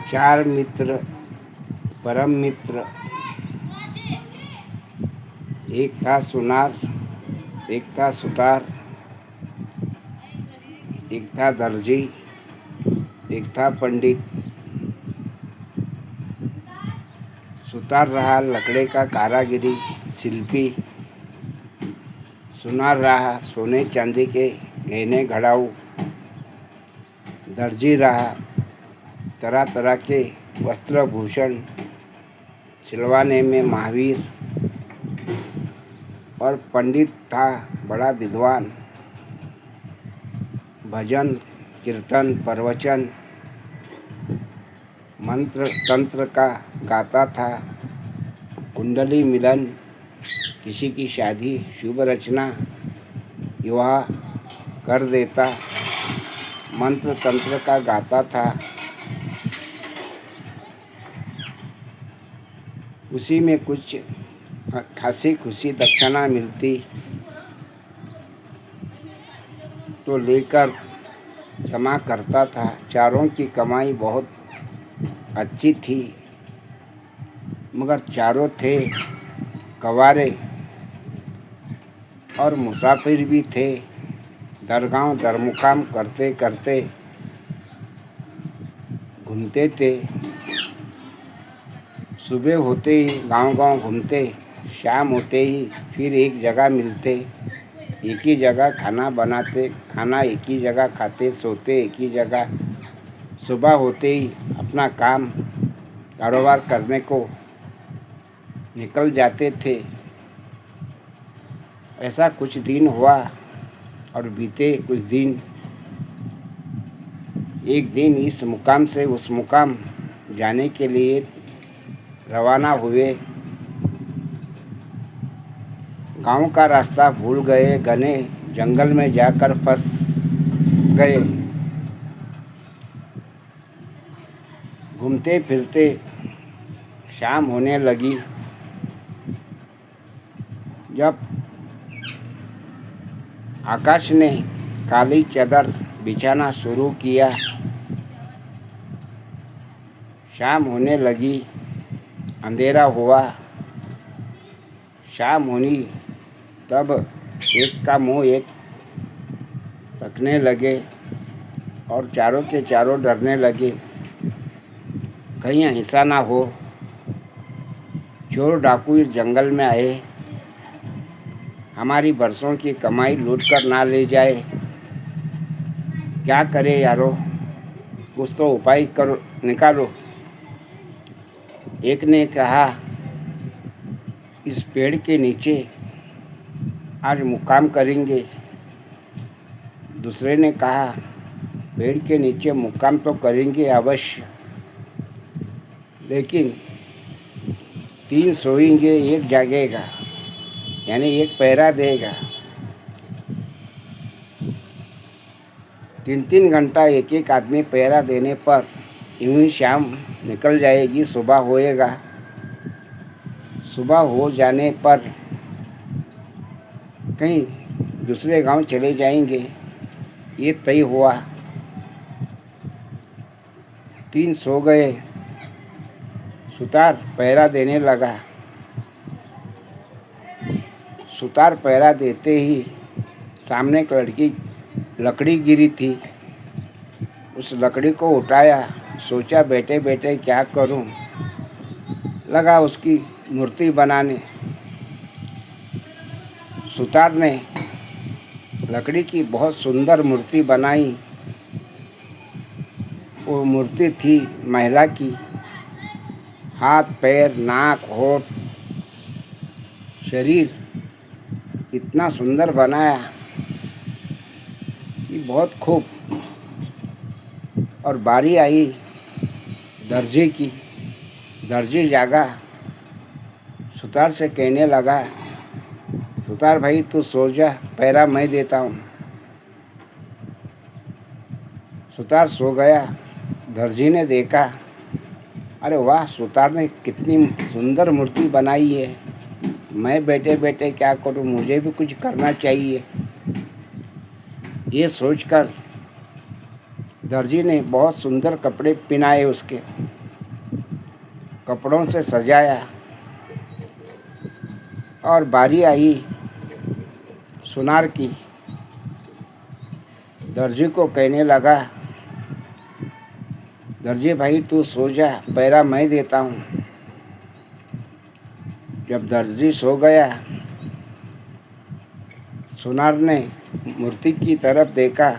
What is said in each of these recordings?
चार मित्र परम मित्र। एक था सुनार, एक था सुतार, एक था दर्जी, एक था पंडित। सुतार रहा लकड़े का कारागिरी शिल्पी, सुनार रहा सोने चांदी के गहने घड़ाऊ, दर्जी रहा तरह तरह के वस्त्र भूषण सिलवाने में महावीर, और पंडित था बड़ा विद्वान, भजन कीर्तन प्रवचन मंत्र तंत्र का गाता था। कुंडली मिलन, किसी की शादी शुभ रचना विवाह कर देता, मंत्र तंत्र का गाता था। उसी में कुछ खासी खुशी दक्षिणा मिलती तो लेकर जमा करता था। चारों की कमाई बहुत अच्छी थी, मगर चारों थे कवारे और मुसाफिर भी थे। दरगांव दरमुकाम करते करते घूमते थे। सुबह होते ही गांव-गांव घूमते, शाम होते ही फिर एक जगह मिलते, एक ही जगह खाना बनाते, खाना एक ही जगह खाते, सोते एक ही जगह। सुबह होते ही अपना काम कारोबार करने को निकल जाते थे। ऐसा कुछ दिन हुआ और बीते कुछ दिन। एक दिन इस मुकाम से उस मुकाम जाने के लिए रवाना हुए। गांव का रास्ता भूल गए, घने जंगल में जाकर फंस गए। घूमते फिरते शाम होने लगी। जब आकाश ने काली चादर बिछाना शुरू किया, शाम होने लगी, अंधेरा हुआ। शाम होनी तब एक का मुंह एक तकने लगे और चारों के चारों डरने लगे, कहीं ऐसा ना हो चोर डाकू इस जंगल में आए, हमारी बरसों की कमाई लूट कर ना ले जाए। क्या करे यारो, कुछ तो उपाय करो, निकालो। एक ने कहा, इस पेड़ के नीचे आज मुक्काम करेंगे। दूसरे ने कहा, पेड़ के नीचे मुक्काम तो करेंगे अवश्य, लेकिन 3 सोएंगे, एक जागेगा, यानी एक पहरा देगा। 3-3 घंटा एक एक आदमी पहरा देने पर यूं ही शाम निकल जाएगी, सुबह होएगा। सुबह हो जाने पर कहीं दूसरे गांव चले जाएंगे, ये तय हुआ। 3 सो गए। सुतार पहरा देने लगा। सुतार पहरा देते ही सामने एक लकड़ी गिरी थी। उस लकड़ी को उठाया, सोचा बैठे बैठे क्या करूं। लगा उसकी मूर्ति बनाने। सुतार ने लकड़ी की बहुत सुंदर मूर्ति बनाई। वो मूर्ति थी महिला की। हाथ पैर नाक होठ शरीर इतना सुंदर बनाया कि बहुत खूब। और बारी आई दर्जी की। दर्जी जागा, सुतार से कहने लगा, सुतार भाई तू सो जा, पहरा मैं देता हूँ। सुतार सो गया। दर्जी ने देखा, अरे वाह, सुतार ने कितनी सुंदर मूर्ति बनाई है, मैं बैठे बैठे क्या करूँ, मुझे भी कुछ करना चाहिए। ये सोचकर दर्जी ने बहुत सुंदर कपड़े पहनाए उसके। कपड़ों से सजाया और बारी आई सुनार की। दर्जी को कहने लगा, दर्जी भाई तू सो जा, पैरा मैं देता हूँ। जब दर्जी सो गया, सुनार ने मूर्ति की तरफ देखा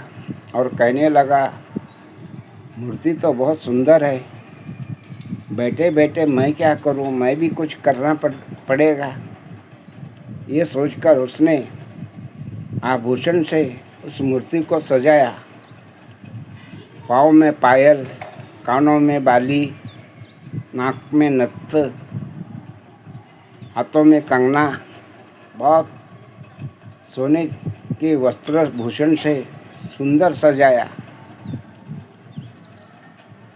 और कहने लगा, मूर्ति तो बहुत सुंदर है, बैठे बैठे मैं क्या करूं, मैं भी कुछ करना पड़ेगा। ये सोचकर उसने आभूषण से उस मूर्ति को सजाया। पाँव में पायल, कानों में बाली, नाक में नत्थ, हाथों में कंगना, बहुत सोने के वस्त्र भूषण से सुंदर सजाया।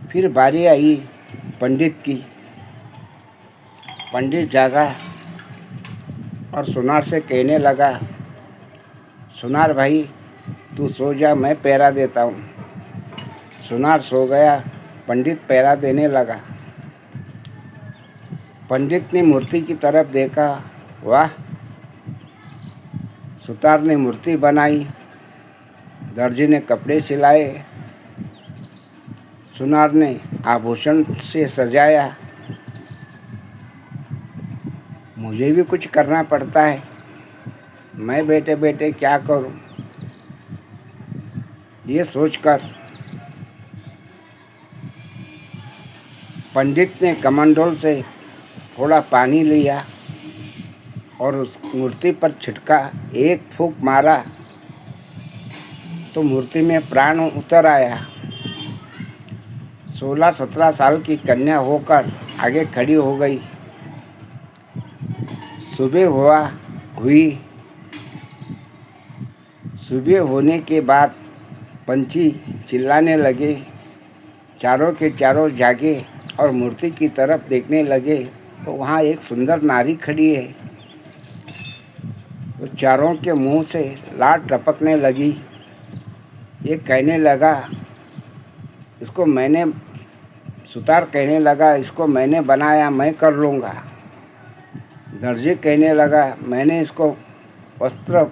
फिर बारी आई पंडित की। पंडित जागा और सुनार से कहने लगा, सुनार भाई तू सो जा, मैं पैरा देता हूँ। सुनार सो गया, पंडित पैरा देने लगा। पंडित ने मूर्ति की तरफ देखा, वाह, सुतार ने मूर्ति बनाई, दर्जी ने कपड़े सिलाए, सुनार ने आभूषण से सजाया। मुझे भी कुछ करना पड़ता है, मैं बैठे बैठे क्या करूं? ये सोचकर पंडित ने कमंडोल से थोड़ा पानी लिया और उस मूर्ति पर छिटका। एक फूंक मारा तो मूर्ति में प्राण उतर आया। 16-17 साल की कन्या होकर आगे खड़ी हो गई। सुबह हुई। सुबह होने के बाद पंछी चिल्लाने लगे। चारों के चारों जागे और मूर्ति की तरफ देखने लगे तो वहाँ एक सुंदर नारी खड़ी है। तो चारों के मुंह से लार टपकने लगी। ये कहने लगा, इसको मैंने, सुतार कहने लगा, इसको मैंने बनाया, मैं कर लूँगा। दर्जी कहने लगा, मैंने इसको वस्त्र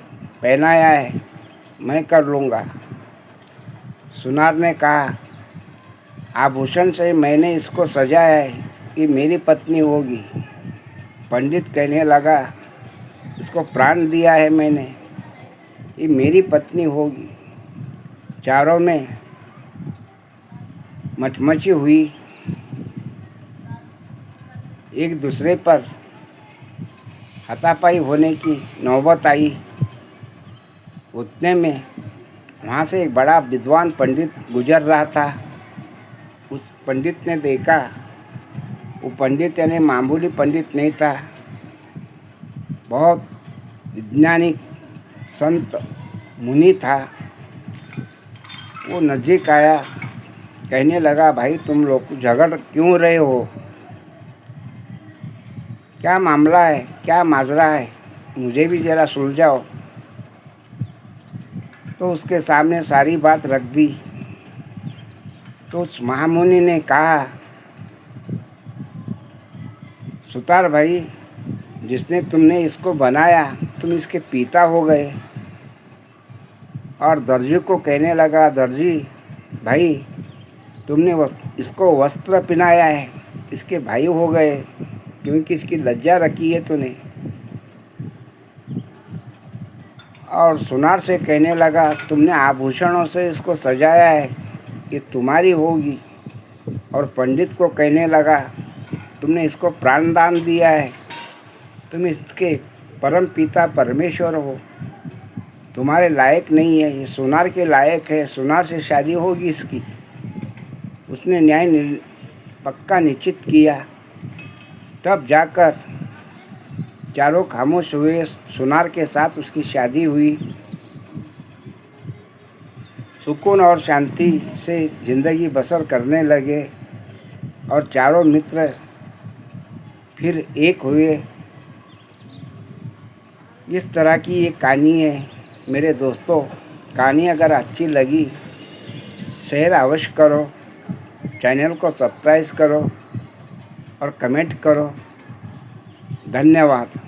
पहनाया है, मैं कर लूँगा। सुनार ने कहा, आभूषण से मैंने इसको सजाया है कि मेरी पत्नी होगी। पंडित कहने लगा, इसको प्राण दिया है मैंने, ये मेरी पत्नी होगी। चारों में मचमची हुई। एक दूसरे पर हाथापाई होने की नौबत आई। उतने में वहाँ से एक बड़ा विद्वान पंडित गुजर रहा था। उस पंडित ने देखा, वो पंडित यानी मामूली पंडित नहीं था, बहुत वैज्ञानिक संत मुनि था। वो नज़दीक आया, कहने लगा, भाई तुम लोग झगड़ क्यों रहे हो? क्या मामला है, क्या माजरा है, मुझे भी ज़रा सुलझाओ। तो उसके सामने सारी बात रख दी। तो उस महामुनि ने कहा, सुतार भाई, जिसने तुमने इसको बनाया तुम इसके पिता हो गए। और दर्जी को कहने लगा, दर्जी भाई तुमने इसको वस्त्र पहनाया है, इसके भाई हो गए, क्योंकि इसकी लज्जा रखी है तूने। और सुनार से कहने लगा, तुमने आभूषणों से इसको सजाया है कि तुम्हारी होगी। और पंडित को कहने लगा, तुमने इसको प्राण दान दिया है, तुम इसके परम पिता परमेश्वर हो, तुम्हारे लायक नहीं है, ये सुनार के लायक है, सुनार से शादी होगी इसकी। उसने न्याय पक्का निश्चित किया। तब जाकर चारों खामोश हुए। सुनार के साथ उसकी शादी हुई। सुकून और शांति से ज़िंदगी बसर करने लगे और चारों मित्र फिर एक हुए। इस तरह की एक कहानी है मेरे दोस्तों। कहानी अगर अच्छी लगी शेयर अवश्य करो, चैनल को सब्सक्राइब करो और कमेंट करो। धन्यवाद।